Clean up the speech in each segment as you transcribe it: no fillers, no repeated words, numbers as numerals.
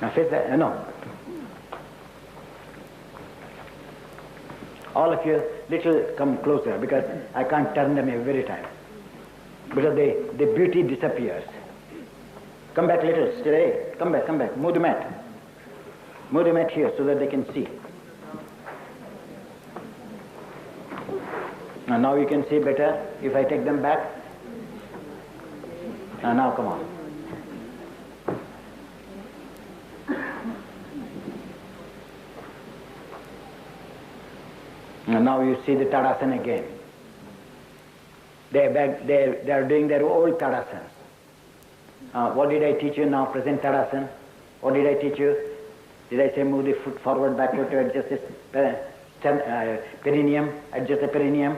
Now face that, no. All of you little come closer because I can't turn them every time. Because the beauty disappears. Come back little, stay. Come back. Move the mat. Move the mat here so that they can see. And now you can see better if I take them back. And now come on. And now you see the Tadasana again. They are doing their old Tadasanas. What did I teach you now, present Tadasana? What did I teach you? Did I say move the foot forward, backward to adjust the perineum, adjust the perineum?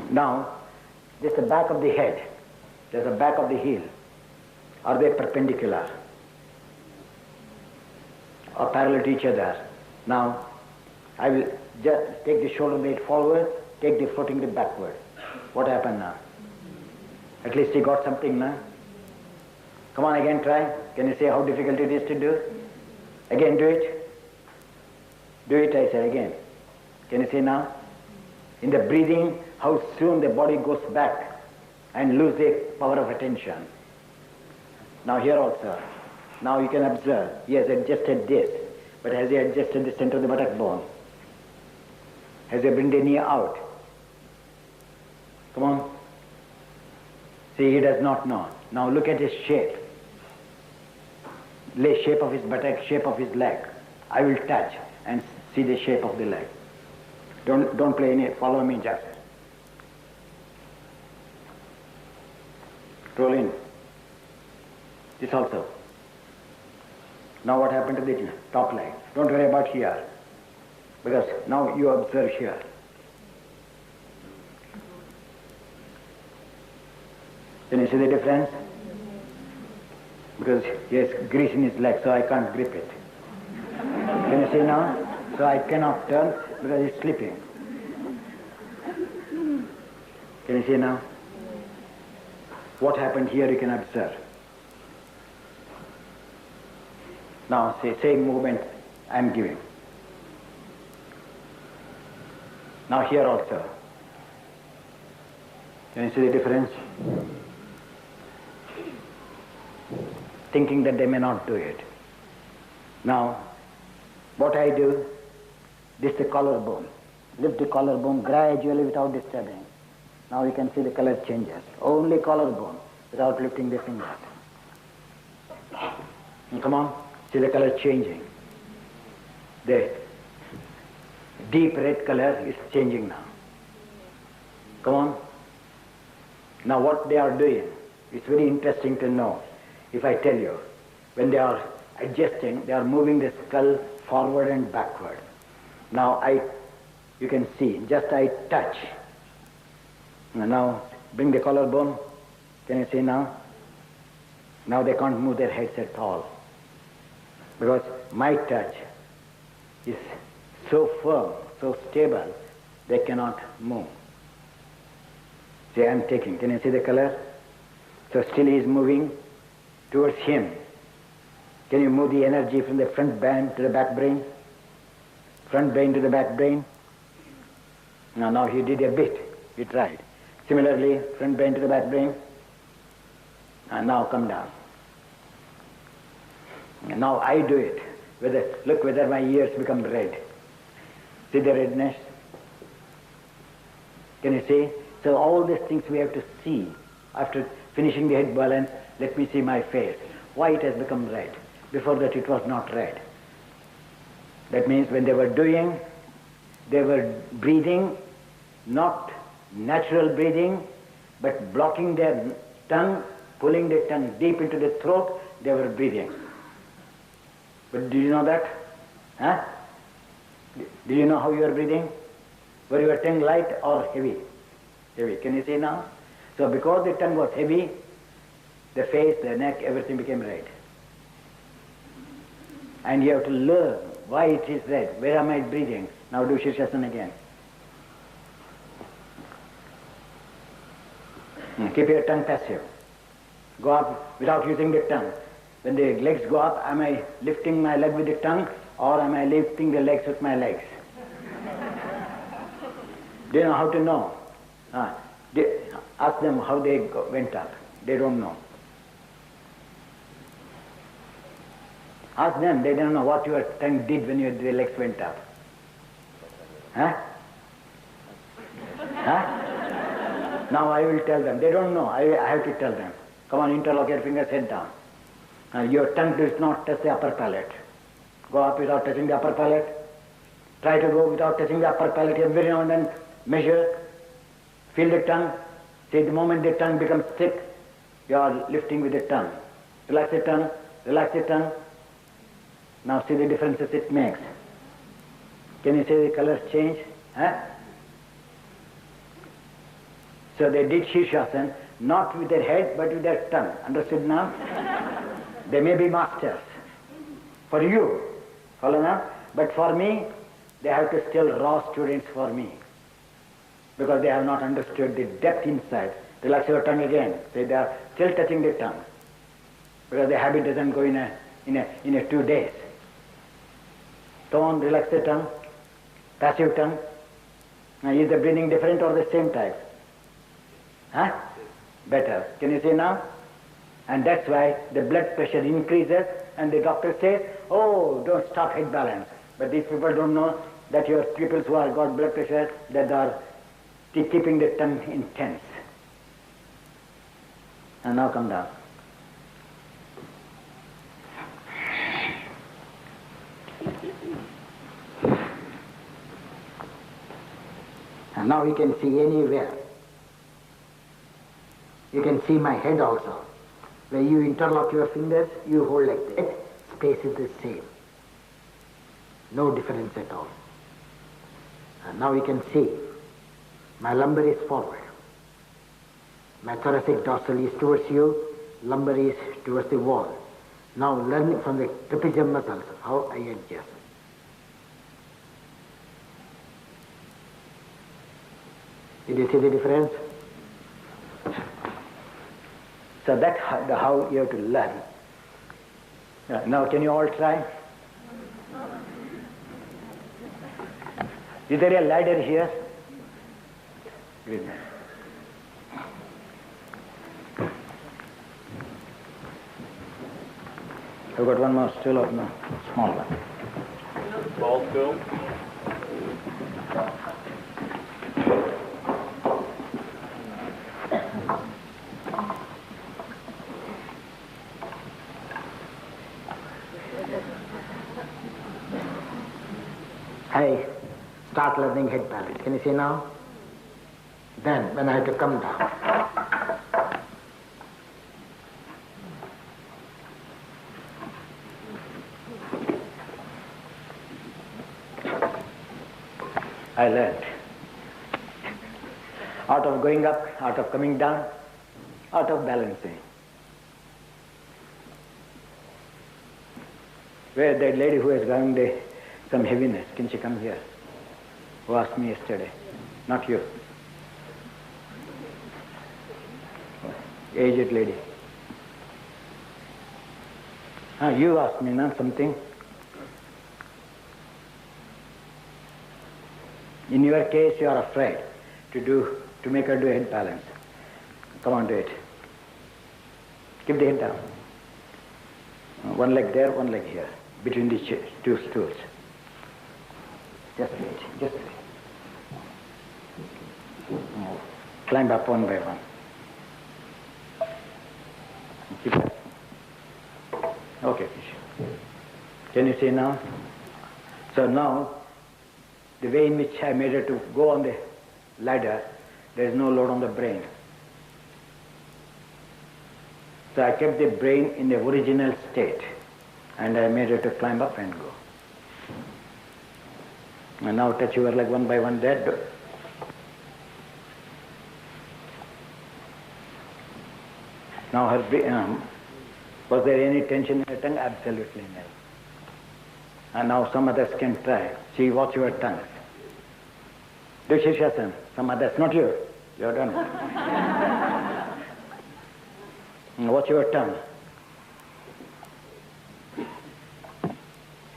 Now, just the back of the head, there's the back of the heel. Are they perpendicular? Or parallel to each other? Now, I will just take the shoulder blade forward, take the floating grip backward. What happened now? At least you got something now. Come on again, try. Can you see how difficult it is to do? Again, do it. Do it, I say again. Can you see now? In the breathing, how soon the body goes back and lose the power of attention. Now here also. Now you can observe, he has adjusted this, but has he adjusted the center of the buttock bone? Has he bring the knee out? Come on. See, he does not know. Now look at his shape. The shape of his buttock, shape of his leg. I will touch and see the shape of the leg. Don't play any, follow me just. Roll in. This also. Now what happened to the top leg? Don't worry about here. Because now you observe here. Can you see the difference? Because he has grease in his leg, so I can't grip it. Can you see now? So I cannot turn because it's slipping. Can you see now? What happened here you can observe. Now say same movement I am giving. Now here also. Can you see the difference? Thinking that they may not do it. Now, what I do, this is the collarbone. Lift the collarbone gradually without disturbing. Now you can see the color changes. Only collarbone without lifting the fingers. And come on, see the color changing. The deep red color is changing now. Come on. Now what they are doing, it's very interesting to know. If I tell you, when they are adjusting, they are moving the skull forward and backward. Now you can see, just I touch. And now bring the collarbone. Can you see now? Now they can't move their heads at all. Because my touch is so firm, so stable, they cannot move. See, I am taking. Can you see the color? So still he is moving towards him. Can you move the energy from the front brain to the back brain? Front brain to the back brain? Now he did a bit. He tried. Similarly, front brain to the back brain. And now come down. And now I do it. Look whether my ears become red. See the redness? Can you see? So all these things we have to see. After finishing the head balance, let me see my face. Why it has become red? Before that it was not red. That means when they were doing, they were breathing, not natural breathing, but blocking their tongue, pulling the tongue deep into the throat, they were breathing. But do you know that? Huh? Do you know how you are breathing? Were your tongue light or heavy? Heavy. Can you see now? So because the tongue was heavy, the face, the neck, everything became red. And you have to learn why it is red. Where am I breathing? Now do Shirshasana again. Keep your tongue passive. Go up without using the tongue. When the legs go up, am I lifting my leg with the tongue or am I lifting the legs with my legs? Do you know how to know? Ask them how they went up. They don't know. Ask them, they don't know what your tongue did when your legs went up. Huh? Huh? Now I will tell them. They don't know. I have to tell them. Come on, interlock your fingers, head down. Your tongue does not touch the upper palate. Go up without touching the upper palate. Try to go without touching the upper palate. Every now and then measure. Feel the tongue. See, the moment the tongue becomes thick, you are lifting with the tongue. Relax the tongue. Relax the tongue. Now see the differences it makes. Can you see the colors change? Huh? So they did Shirshasana not with their head but with their tongue. Understood now? They may be masters. For you, follow now? But for me, they have to still raw students for me. Because they have not understood the depth inside. Relax your tongue again. Say they are still touching the tongue. Because the habit doesn't go in a 2 days. Come on, relax the tongue. Passive tongue. Now is the breathing different or the same type? Huh? Better. Can you see now? And that's why the blood pressure increases and the doctor says, oh, don't stop head balance. But these people don't know that your pupils who have got blood pressure, that are keeping the tongue intense. And now come down. And now you can see anywhere. You can see my head also. When you interlock your fingers, you hold like that. Space is the same. No difference at all. And now you can see my lumbar is forward. My thoracic dorsal is towards you, lumbar is towards the wall. Now learn from the trapezium muscles how I adjust. Did you see the difference? So that's how you have to learn. Now can you all try? Is there a ladder here? Good. I've got one more stool of no small one. Small stool? I start learning head balance. Can you see now? Then when I have to come down, I learned. Out of going up, out of coming down, out of balancing. Where that lady who has gotten some heaviness, can she come here? Who asked me yesterday? Not you. Aged lady. You asked me, not something. In your case, you are afraid to make her do head balance. Come on, do it. Keep the head down. One leg there, one leg here, between these two stools. Just wait, just wait. Climb up one by one. Keep that. Okay, can you see now? So now, the way in which I made her to go on the ladder, there is no load on the brain. So I kept the brain in the original state and I made her to climb up and go. And now touch your leg one by one there. Now her brain, was there any tension in her tongue? Absolutely no. And now some others can try. See, watch your tongue. Do Shirshasana. Some others, not you. You have done it. Watch your tongue.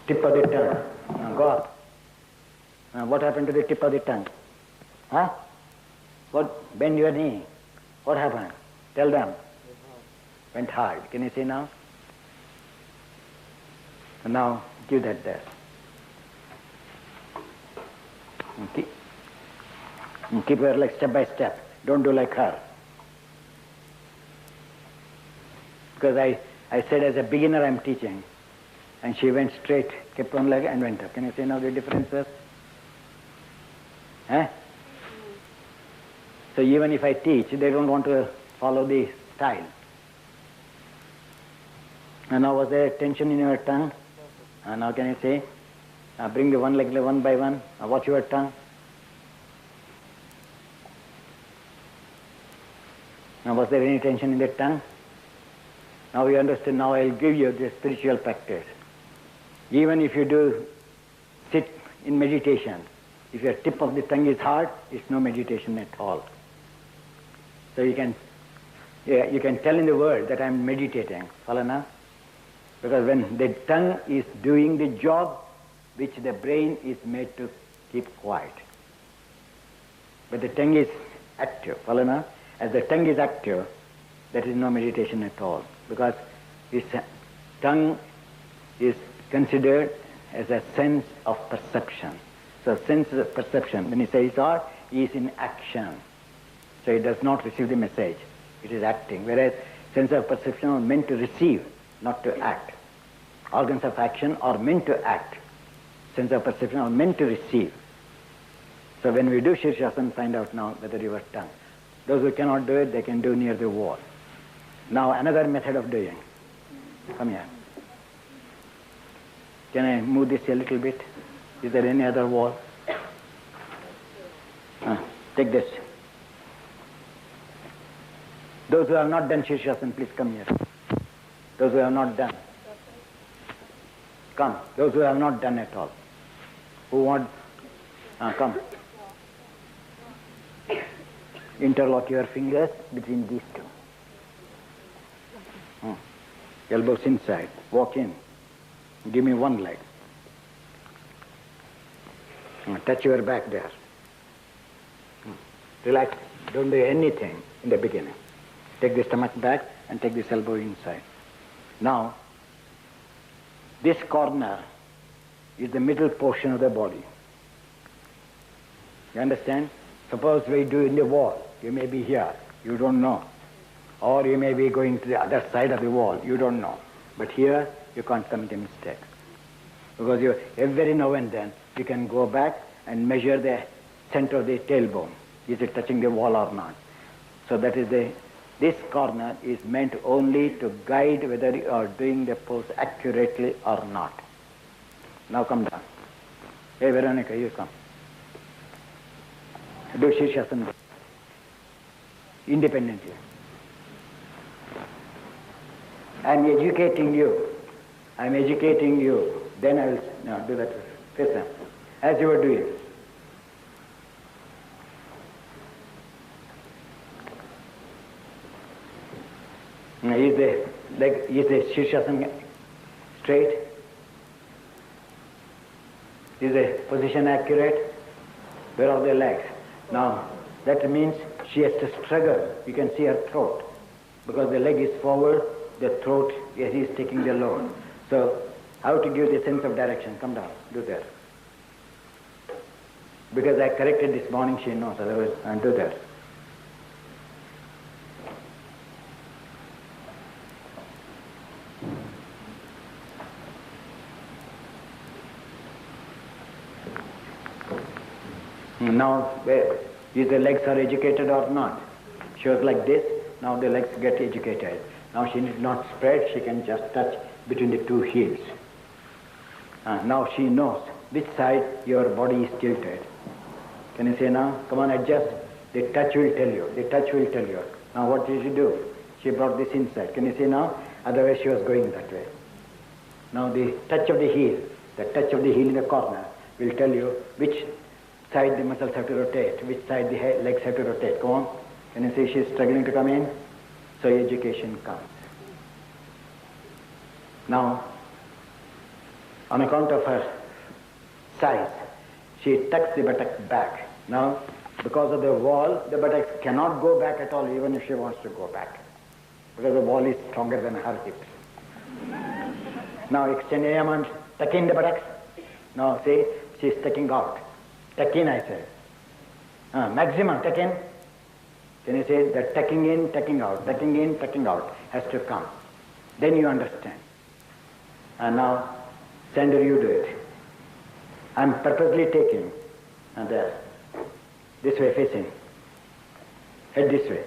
Tip of the tongue. Go up. What happened to the tip of the tongue? Huh? What? Bend your knee. What happened? Tell them. Went hard. Can you see now? And now give that there. Keep her like step by step. Don't do like her. Because I said as a beginner I'm teaching. And she went straight, kept one leg and went up. Can you see now the differences? Eh? So even if I teach, they don't want to follow the style. And now was there tension in your tongue? And now can you say? Bring the one leg one by one. Watch your tongue. Now was there any tension in the tongue? Now you understand. Now I'll give you the spiritual practice. Even if you do sit in meditation, if your tip of the tongue is hard, it's no meditation at all. So you can tell in the word that I'm meditating. Follow now? Because when the tongue is doing the job which the brain is made to keep quiet. But the tongue is active. Follow now? As the tongue is active, that is no meditation at all. Because this tongue is considered as a sense of perception. So sense of perception, when he says or, he is in action. So he does not receive the message. It is acting. Whereas sense of perception are meant to receive, not to act. Organs of action are meant to act. Sense of perception are meant to receive. So when we do Shirshasana, find out now whether your tongue. Those who cannot do it, they can do near the wall. Now another method of doing. Come here. Can I move this a little bit? Is there any other wall? Take this. Those who have not done Shirshasana, please come here. Those who have not done. Come. Those who have not done at all. Who want? Come. Interlock your fingers between these two. Elbows inside. Walk in. Give me one leg. Touch your back there. Relax. Don't do anything in the beginning. Take the stomach back and take this elbow inside. Now, this corner is the middle portion of the body. You understand? Suppose we do in the wall. You may be here. You don't know. Or you may be going to the other side of the wall. You don't know. But here, you can't commit a mistake. Because every now and then, you can go back and measure the center of the tailbone. Is it touching the wall or not? So that is this corner is meant only to guide whether you are doing the pose accurately or not. Now come down. Hey Veronica, you come. Do Shirshasana independently. I'm educating you. Then I will do that. Face them. As you are doing. Is the Shirshasana straight? Is the position accurate? Where are the legs? Now, that means she has to struggle. You can see her throat. Because the leg is forward, the throat, yes, he is taking the load. So, how to give the sense of direction? Come down, do that. Because I corrected this morning, she knows, otherwise I'll do that. Now, if the legs are educated or not? She was like this, now the legs get educated. Now she need not spread, she can just touch between the two heels. Now she knows which side your body is tilted. Can you say now? Come on, adjust. The touch will tell you. Now what did she do? She brought this inside. Can you see now? Otherwise she was going that way. Now the touch of the heel in the corner will tell you which side the muscles have to rotate, which side the legs have to rotate. Come on. Can you see she's struggling to come in? So education comes. Now, on account of her size, she tucks the buttocks back. Now, because of the wall, the buttocks cannot go back at all, even if she wants to go back, because the wall is stronger than her hips. Now extend the arm, tuck in the buttocks. Now see, she's tucking out. Tuck in, I say. Maximum tuck in. Can you say that tucking in, tucking out, tucking in, tucking out has to come. Then you understand. And now, Sander, you do it. I'm purposely taking, and there, this way facing, head this way.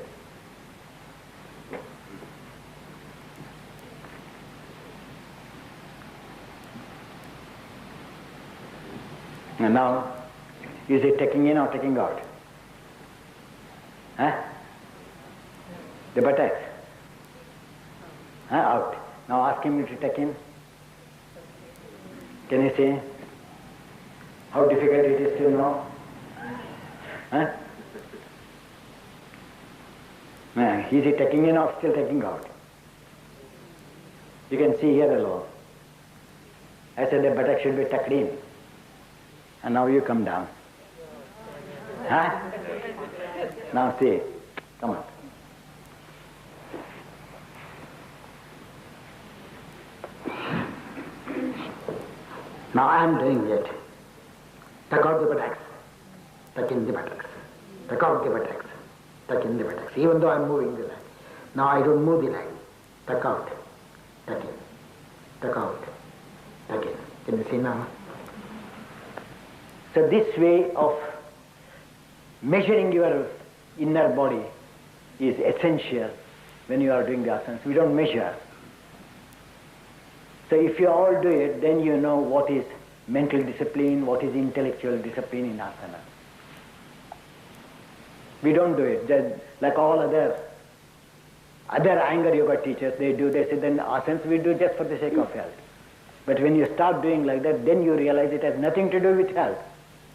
And now, is it taking in or taking out? Huh? The buttocks? Huh? Out. Now ask him to take in. Can you see how difficult it is to know? Huh? Is he taking in or still taking out? You can see here alone. I said the buttock should be tucked in. And now you come down. Huh? Now see. Come on. Now I am doing it. Tuck out the buttocks. Tuck in the buttocks. Tuck out the buttocks. Tuck in the buttocks. Even though I am moving the leg. Now I don't move the leg. Tuck out. Tuck in. Tuck out. Tuck in. Can you see now? So this way of measuring your inner body is essential when you are doing the asanas. We don't measure. So if you all do it, then you know what is mental discipline, what is intellectual discipline in asana. We don't do it. Just like all other Iyengar yoga teachers, they say then asanas we do just for the sake of health. But when you start doing like that, then you realize it has nothing to do with health.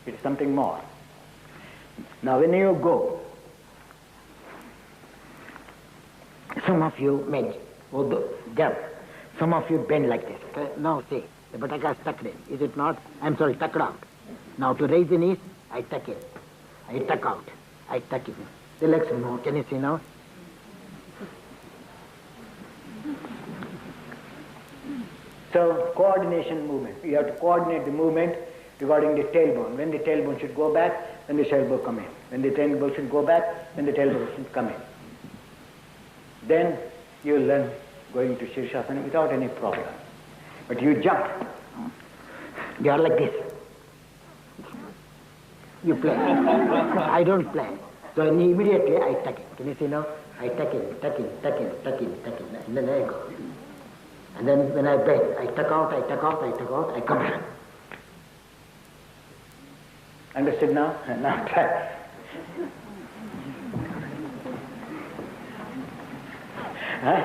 It's something more. Now when you go, some of you may jump, some of you bend like this. Okay? Now see, the buttock is tucked in. Is it not? I'm sorry, tucked out. Now to raise the knees, I tuck in. I tuck out. I tuck in. The legs move. Can you see now? So coordination movement. You have to coordinate the movement regarding the tailbone. When the tailbone should go back, then the tailbone come in. When the tailbone should go back, then the tailbone should come in. Then you will learn going to Shirshasana without any problem. But you jump. You are like this. You play. I don't play. So immediately I tuck in. Can you see now? I tuck in, tuck in, tuck in, tuck in, tuck in. And then I go. And then when I bend, I tuck out, I tuck out, I tuck out, I come back. Understood now? Now try. Huh?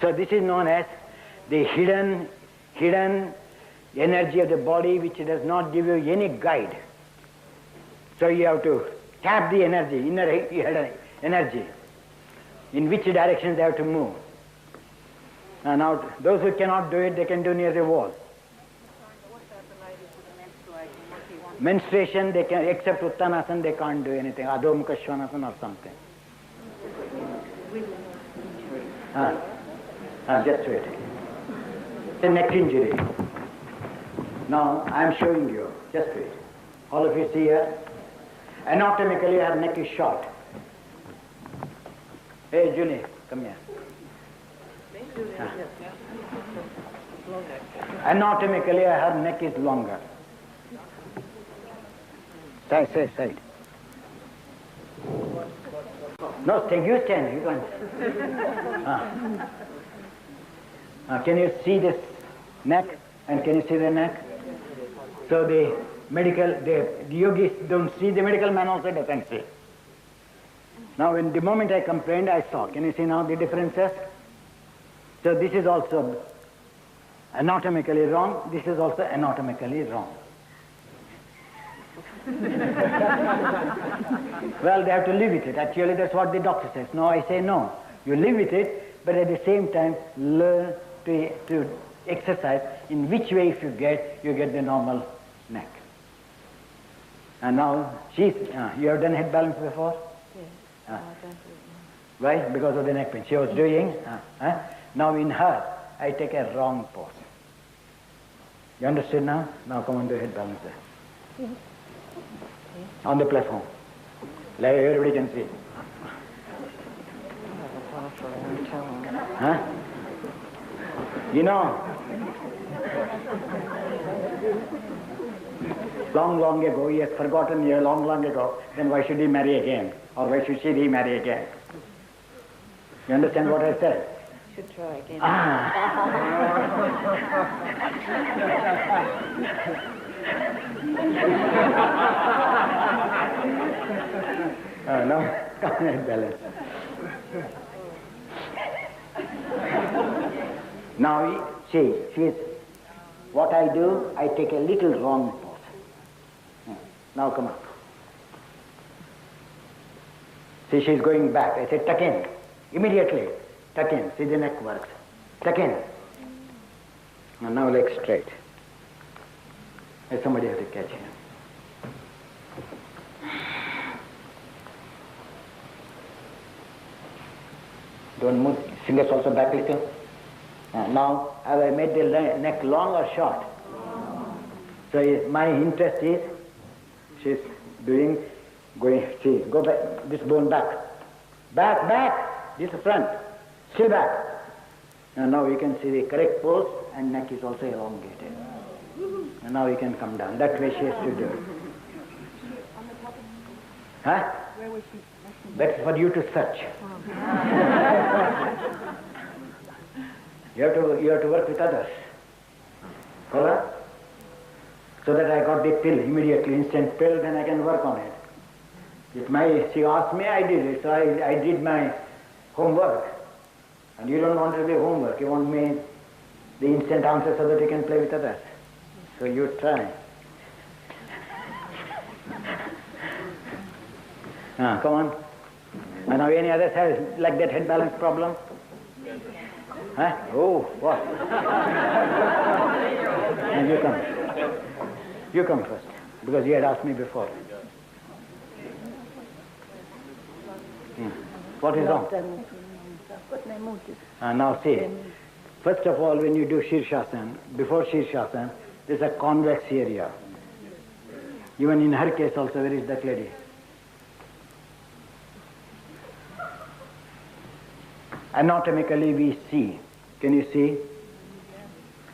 So this is known as the hidden energy of the body which does not give you any guide. So you have to tap the energy, inner energy, in which direction they have to move. Now those who cannot do it, they can do near the wall. Menstruation, they can, except Uttanasana, they can't do anything. Adho Mukha Svanasana or something. Just wait. It's a neck injury. Now I am showing you. Just wait. All of you see here. Anatomically, her neck is short. Hey, Julie, come here. Anatomically, her neck is longer. Side. No, you stand. You can't. Can you see this neck? And can you see the neck? So the yogis don't see, the medical man also doesn't see. Now, when the moment I complained, I saw. Can you see now the differences? So this is also anatomically wrong. This is also anatomically wrong. Well, they have to live with it. Actually, that's what the doctor says. No, I say no. You live with it, but at the same time, learn to exercise in which way if you get the normal neck. And now, you have done head balance before? Yes. Why? Because of the neck pain. She was doing. Now in her, I take a wrong pose. You understand now? Now come on to head balance there. Yes. On the platform. Like everybody can see. Huh? You know, long ago, he has forgotten here long ago, then why should he marry again? Or why should she remarry again? You understand what I said? Should try again. No, come on, balance. Now, see, what I do, I take a little wrong pose. Now come up. See, she's going back. I say, tuck in. Immediately, tuck in. See, the neck works. Tuck in. And now leg straight. Somebody has to catch him. Don't move. Fingers also back a little. Now, have I made the neck long or short? So my interest is, she's going, see, go back, this bone back. Back, this front, still back. And now you can see the correct pose and neck is also elongated. And now you can come down. That way she has to do it. Huh? Where was she? That's for you to search. You have to work with others. Follow? So that I got the pill immediately, instant pill, then I can work on it. She asked me, I did it. So I did my homework. And you don't want to do homework. You want me the instant answer so that you can play with others. So you try. Come on. And now any others have like that head balance problem? Huh? Oh, what? And you come. You come first, because you had asked me before. What is wrong? Now see, first of all, when you do Shirshasana, before Shirshasana, there's a convex area. Even in her case also, where is that lady? Anatomically we see. Can you see?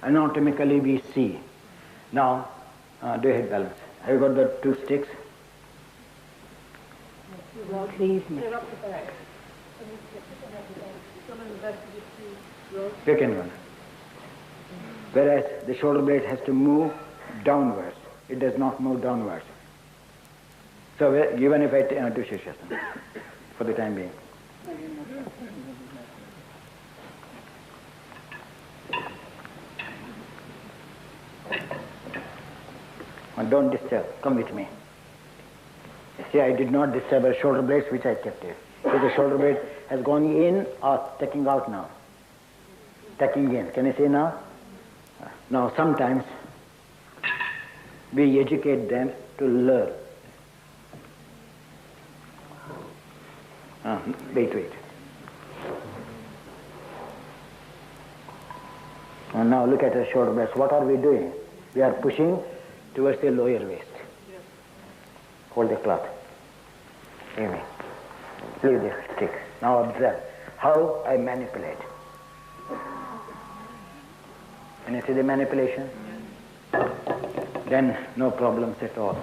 Anatomically we see. Now, do head balance. Have you got the two sticks? Second one. Whereas the shoulder blade has to move downwards. It does not move downwards. So even if I do Shirshasana, for the time being. Don't disturb. Come with me. See, I did not disturb her shoulder blades, which I kept here. So the shoulder blade has gone in or taking out now. Taking in. Can you see now? Now, sometimes we educate them to learn. Wait. And now look at her shoulder blades. What are we doing? We are pushing towards the lower waist. Hold the cloth. Amy, leave the stick. Now observe how I manipulate. Can you see the manipulation? Then no problems at all.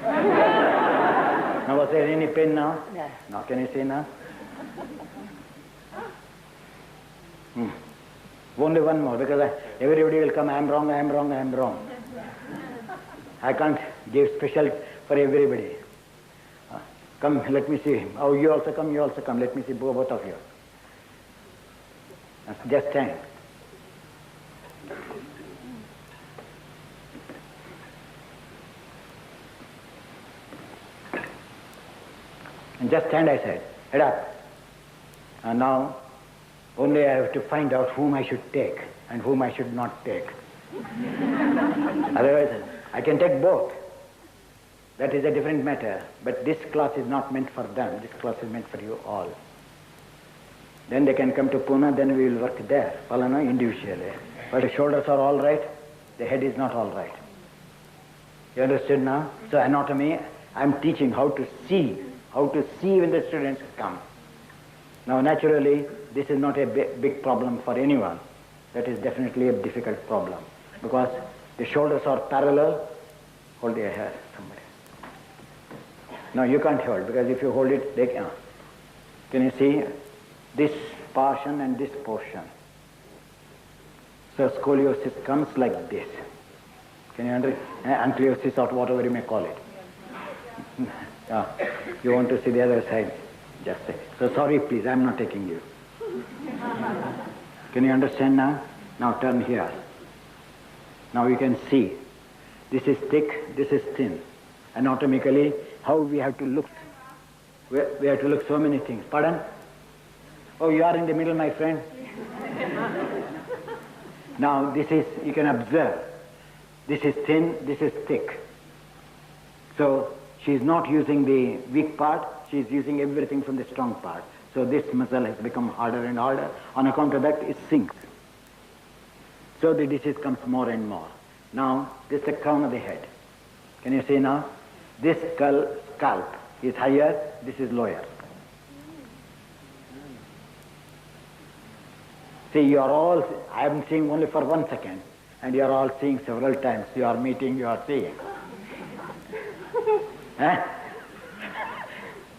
Now was there any pain now? No. Now can you see now? Only one more, because everybody will come, I am wrong. I can't give special for everybody. Come, let me see. Oh, you also come. Let me see both of you. Just stand. And just stand, I said. Head up. And now, only I have to find out whom I should take and whom I should not take. Otherwise, I can take both. That is a different matter. But this class is not meant for them. This class is meant for you all. Then they can come to Pune, then we will work there, individually. But the shoulders are all right, the head is not all right. You understood now? So anatomy, I'm teaching how to see when the students come. Now naturally, this is not a big problem for anyone. That is definitely a difficult problem. Because the shoulders are parallel. Hold your hair, somebody. No, you can't hold, because if you hold it, they can. Can you see this portion and this portion? So scoliosis comes like this. Can you understand? Ankylosis or whatever you may call it. You want to see the other side? Just say. So sorry, please, I'm not taking you. Can you understand now? Now turn here. Now you can see. This is thick, this is thin. Anatomically, how we have to look. We have to look so many things. Pardon? Oh, you are in the middle, my friend. Now this is, you can observe. This is thin, this is thick. So she is not using the weak part, she is using everything from the strong part. So this muscle has become harder and harder. On account of that, it sinks. So the disease comes more and more. Now, this is the crown of the head. Can you see now? This scalp is higher, this is lower. See, you are all, I am seeing only for 1 second, and you are all seeing several times. You are meeting, you are seeing.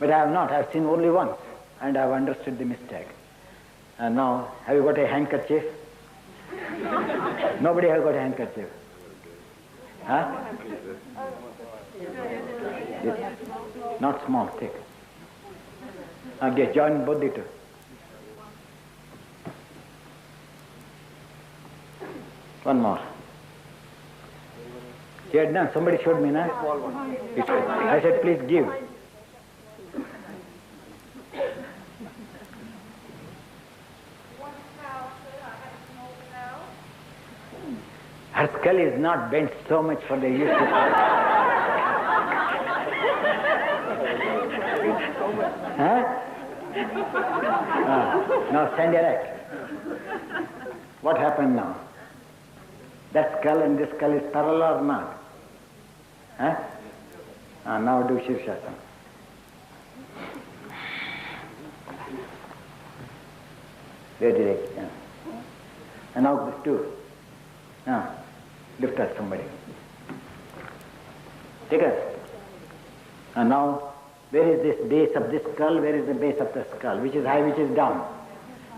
But I have not, I have seen only once, and I have understood the mistake. And now, have you got a handkerchief? Nobody has got a handkerchief. Huh? Not small, thick. Okay, join both the two. One more. He had done, somebody showed me, now. I said, please give. Her skull is not bent so much for the use of Huh? Now stand erect. What happened now? That skull and this skull is parallel or not? Huh? Now do Shirshasana. Very direct. Yeah. And now the two. Lift us somebody. Take us. And now, where is this base of this skull? Where is the base of the skull? Which is high, which is down?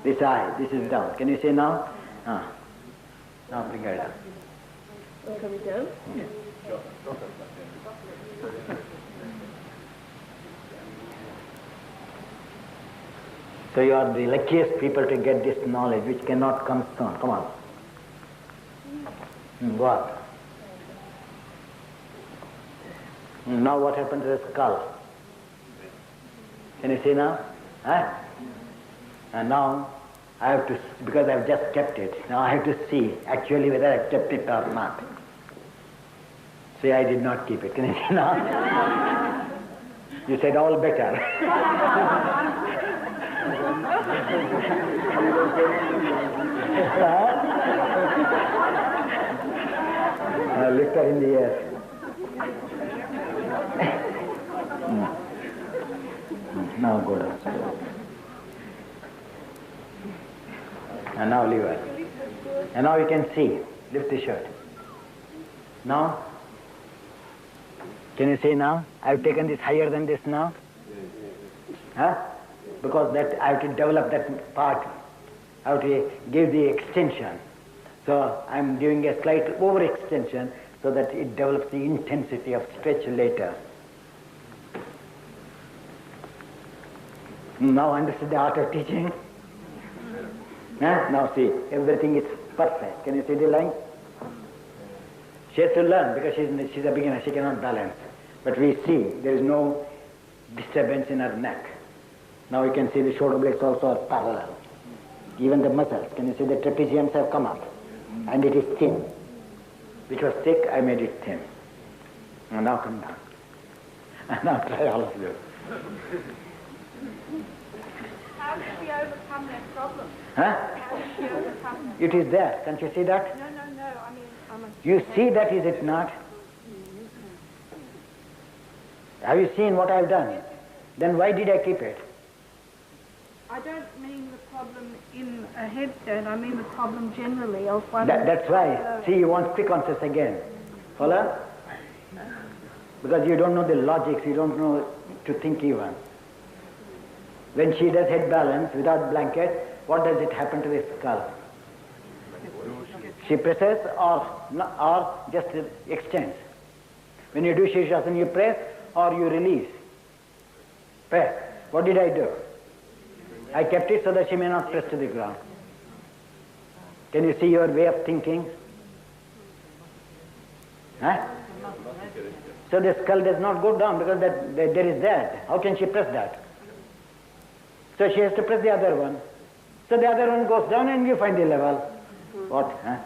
This high, this is down. Can you see now? Now bring her down. Coming down? Yeah. So you are the luckiest people to get this knowledge, which cannot come soon. Come on. What? Now what happened to the skull? Can you see now? And now I have to, because I have just kept it, now I have to see actually whether I have kept it or not. See, I did not keep it. Can you see now? You said all better. Lift her in the air. Now go down. And now leave her. And now you can see. Lift the shirt. Now, can you see now? I have taken this higher than this now. Because that I have to develop that part. I have to give the extension. So I am giving a slight overextension so that it develops the intensity of stretch later. Now understood the art of teaching? Now see, everything is perfect. Can you see the line? She has to learn because she's a beginner, she cannot balance. But we see there is no disturbance in her neck. Now you can see the shoulder blades also are parallel. Even the muscles, can you see the trapeziums have come up? And it is thin. Which was thick, I made it thin. And now come down. And now try all of you. How did she overcome that problem? Huh? How did she overcome that? It is there. Can't you see that? No. I mean, You see that, is it not? Have you seen what I've done? Then why did I keep it? I don't mean the problem in a headstone. I mean the problem generally of one. That's why. See, you want quick answers again. Follow? Because you don't know the logics, you don't know to think even. When she does head balance without blanket, what does it happen to the skull? She presses or just extends. When you do Shirshasana, you press or you release. Press. What did I do? I kept it so that she may not press to the ground. Can you see your way of thinking? Huh? So the skull does not go down because there is that. How can she press that? So she has to press the other one. So the other one goes down and you find the level. What? Huh?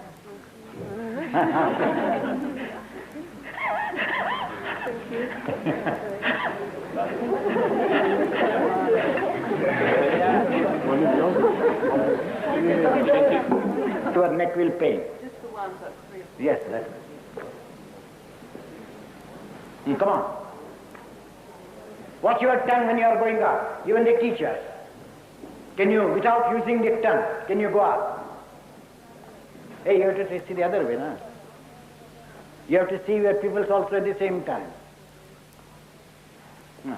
Your neck will pain. Just the one, but three. Yes, that's come on. Watch your tongue when you are going up. Even the teachers. Can you, without using the tongue, can you go up? Hey, you have to see the other way, no? You have to see where people's also at the same time. No.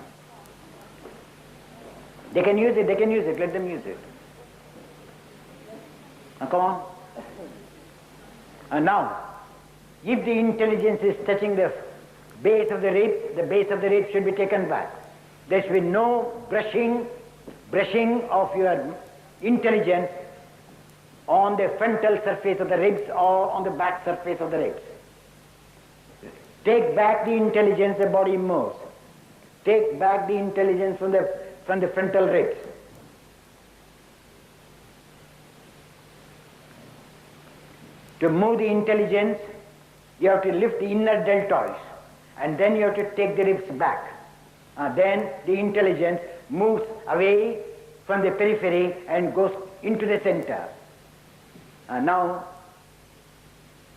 They can use it, let them use it. Now come on. And now, if the intelligence is touching the base of the rib should be taken back. There should be no brushing of your intelligence on the frontal surface of the ribs or on the back surface of the ribs. Take back the intelligence, the body moves. Take back the intelligence from the frontal ribs. To move the intelligence, you have to lift the inner deltoids, and then you have to take the ribs back. Then the intelligence moves away from the periphery and goes into the center. Now,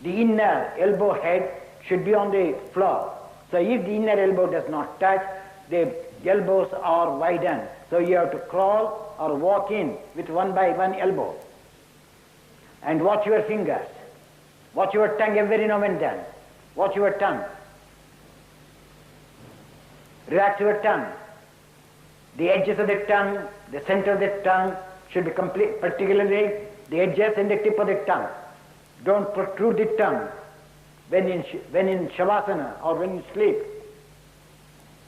the inner elbow head should be on the floor. So if the inner elbow does not touch, the elbows are widened. So you have to crawl or walk in with one by one elbow. And watch your fingers. Watch your tongue every now and then. Watch your tongue. Relax your tongue. The edges of the tongue, the center of the tongue should be complete, particularly the edges and the tip of the tongue. Don't protrude the tongue when in Shavasana or when you sleep.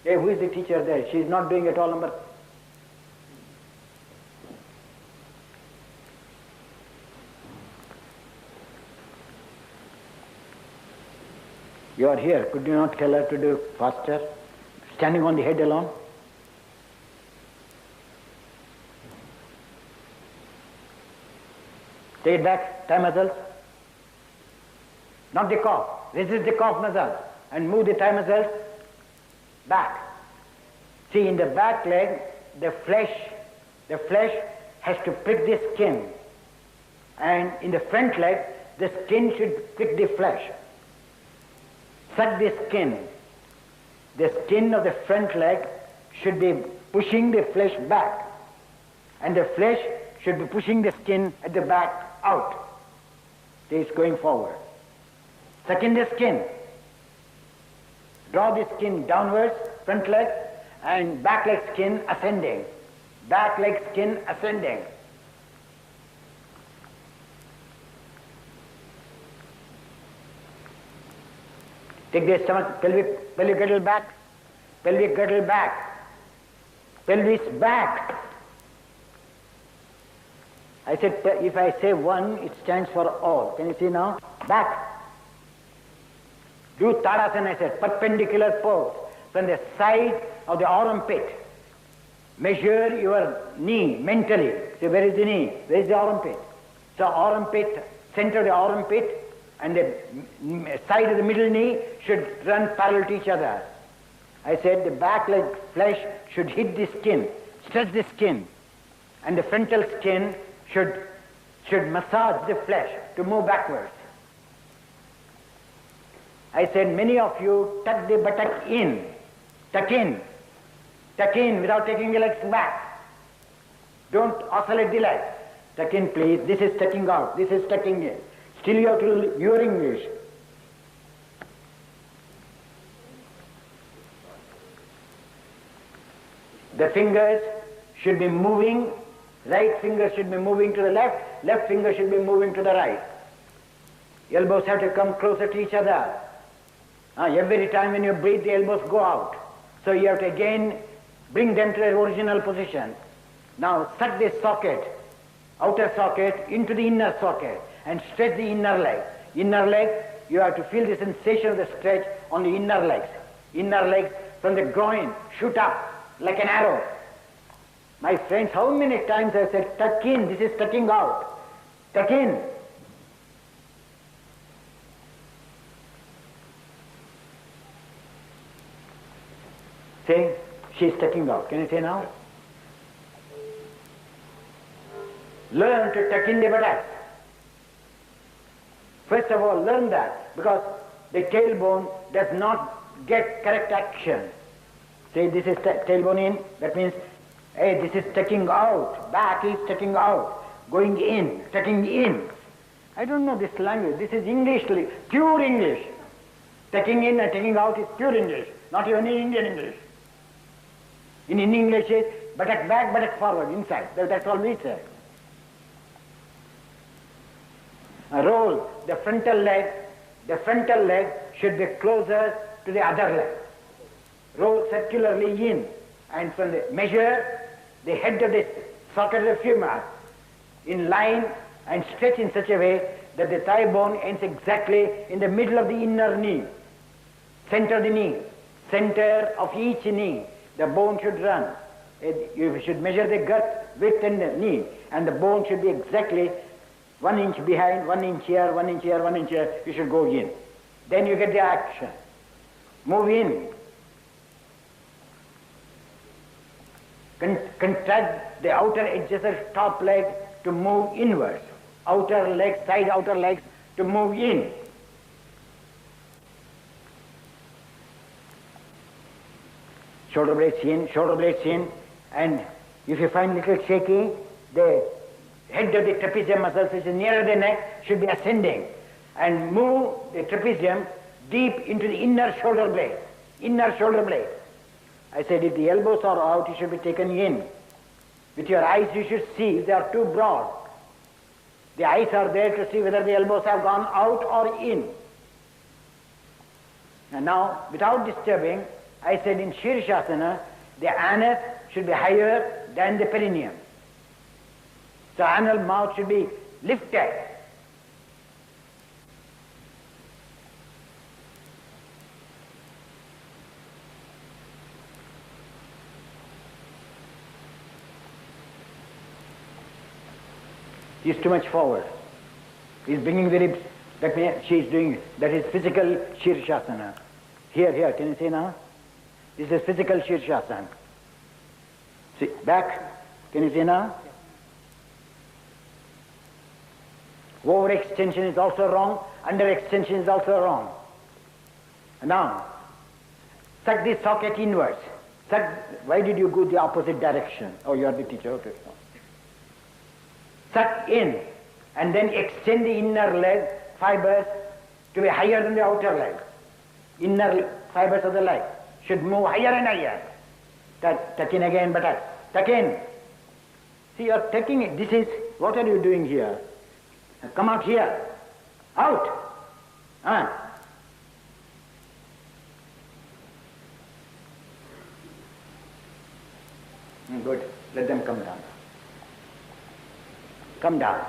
Hey, who is the teacher there? She is not doing at all number. You are here. Could you not tell her to do faster? Standing on the head alone? Take it back, thigh muscles. Not the calf. Resist the calf muscles and move the thigh muscles back. See, in the back leg, the flesh has to prick the skin. And in the front leg, the skin should prick the flesh. Suck the skin. The skin of the front leg should be pushing the flesh back. And the flesh should be pushing the skin at the back out. It is going forward. Suck in the skin. Draw the skin downwards, front leg, and back leg skin ascending. Back leg skin ascending. Take the stomach, pelvic girdle back, pelvic girdle back, pelvis back. I said, if I say one, it stands for all. Can you see now? Back. Do Tadasana, I said, perpendicular pose. from the side of the armpit. Measure your knee mentally. So where is the knee? Where is the armpit? So armpit, center of the armpit and the side of the middle knee should run parallel to each other. I said the back leg flesh should hit the skin, stretch the skin, and the frontal skin should massage the flesh to move backwards. I said many of you tuck the buttock in, tuck in without taking the legs back. Don't oscillate the legs. Tuck in, please. This is tucking out. This is tucking in. Still you have to your English. The fingers should be moving. Right finger should be moving to the left. Left finger should be moving to the right. Elbows have to come closer to each other. Every time when you breathe, the elbows go out. So you have to again bring them to their original position. Now suck this socket, outer socket, into the inner socket and stretch the inner leg. Inner leg, you have to feel the sensation of the stretch on the inner legs. Inner legs from the groin shoot up like an arrow. My friends, how many times I said, tuck in, this is tucking out. Tuck in. Say, she's tucking out. Can you say now? Learn to tuck in the buttocks. First of all, learn that, because the tailbone does not get correct action. Say, this is tailbone in, that means, hey, this is tucking out. Back is tucking out. Going in, tucking in. I don't know this language. This is English, pure English. Tucking in and tucking out is pure English, not even in Indian English. In English, it's buttock back, buttock forward, inside. That's all we say. Roll the frontal leg should be closer to the other leg. Roll circularly in, and from the measure the head of the socket of the femur in line and stretch in such a way that the thigh bone ends exactly in the middle of the inner knee. Center of the knee, center of each knee, the bone should run. You should measure the gut width and the knee, and the bone should be exactly 1 inch behind, 1 inch here, 1 inch here, 1 inch here. You should go in. Then you get the action. Move in. Contract the outer edges of top leg to move inwards. Outer legs, side outer legs to move in. Shoulder blades in, and if you find little shaky, the head of the trapezium muscles, which is nearer the neck, should be ascending, and move the trapezium deep into the inner shoulder blade. Inner shoulder blade. I said if the elbows are out, it should be taken in. With your eyes you should see if they are too broad. The eyes are there to see whether the elbows have gone out or in. And now, without disturbing, I said in Shirshasana, the anus should be higher than the perineum. So anal mouth should be lifted. He is too much forward. He is bringing the ribs. That means she is doing, that is physical Shirshasana. Here, can you see now? This is physical Shirshasana. See, back, can you see now? Overextension is also wrong, underextension is also wrong. Now, suck the socket inwards. Why did you go the opposite direction? Oh, you are the teacher, okay. Suck in, and then extend the inner leg fibers to be higher than the outer leg. Inner fibers of the leg should move higher and higher. Tuck in again, but tuck in. See, you are tucking it. This is, what are you doing here? Come out here. Out. Good. Let them come down. Come down.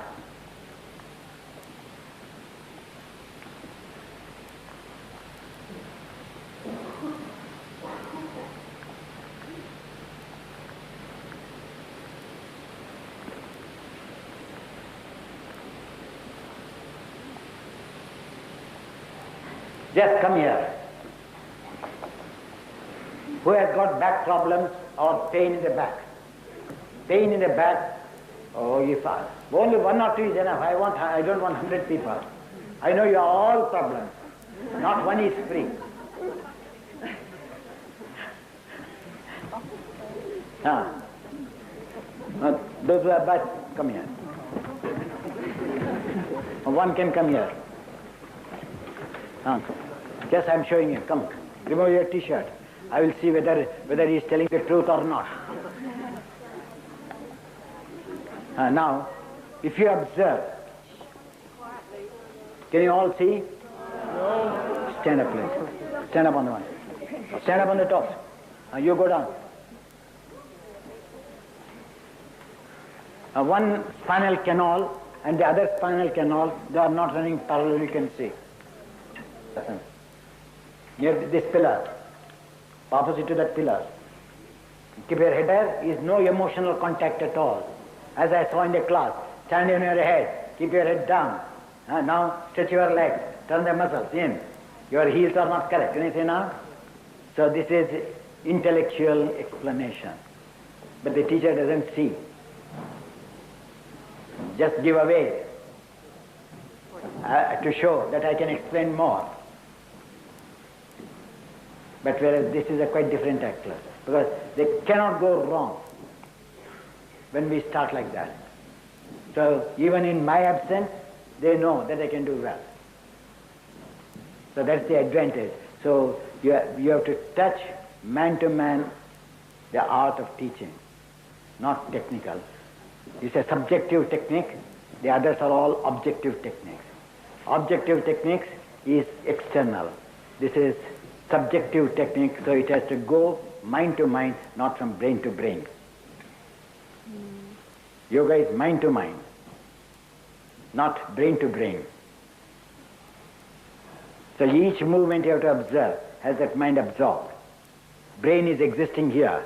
Just come here. Who has got back problems or pain in the back? Pain in the back. Oh, if only one or two is enough. I don't want 100 people. I know you are all problems. Not one is free. Those who are bad, come here. One can come here. Just I'm showing you. Come, remove your T-shirt. I will see whether he is telling the truth or not. Now, if you observe, can you all see? No. Stand up, please. Stand up on the one. Stand up on the top. You go down. One spinal canal and the other spinal canal, they are not running parallel, you can see. Near this pillar, opposite to that pillar. Keep your head there, is no emotional contact at all. As I saw in the class, stand on your head, keep your head down. Now stretch your legs, turn the muscles in. Your heels are not correct. Can you see now? So this is intellectual explanation. But the teacher doesn't see. Just give away to show that I can explain more. But whereas this is a quite different class, because they cannot go wrong when we start like that. So even in my absence, they know that I can do well. So that's the advantage. So you have to touch man to man the art of teaching, not technical. It's a subjective technique, the others are all objective techniques. Objective techniques is external. This is subjective technique, so it has to go mind to mind, not from brain to brain. Yoga is mind to mind, not brain to brain. So each movement you have to observe has that mind absorbed. Brain is existing here,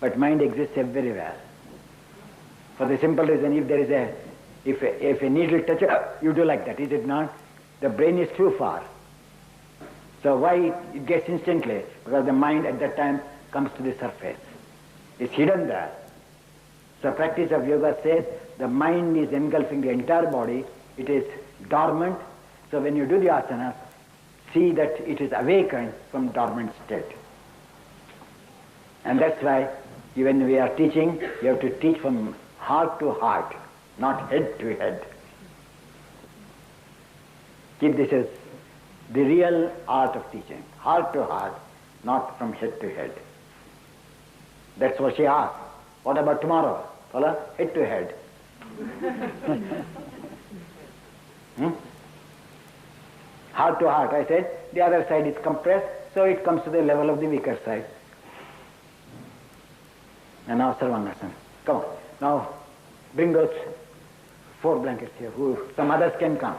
but mind exists everywhere. For the simple reason, if there is if a needle touches, you do like that, is it not? The brain is too far. So why it gets instantly? Because the mind at that time comes to the surface. It's hidden there. So practice of yoga says the mind is engulfing the entire body, it is dormant. So when you do the asana, see that it is awakened from dormant state. And that's why when we are teaching, you have to teach from heart to heart, not head to head. Keep this as the real art of teaching, heart to heart, not from head to head. That's what she asked. What about tomorrow? Follow? Head to head. Heart to heart, I said, the other side is compressed, so it comes to the level of the weaker side. And now Sarvangasana. Come on. Now bring those 4 blankets here. Some others can come.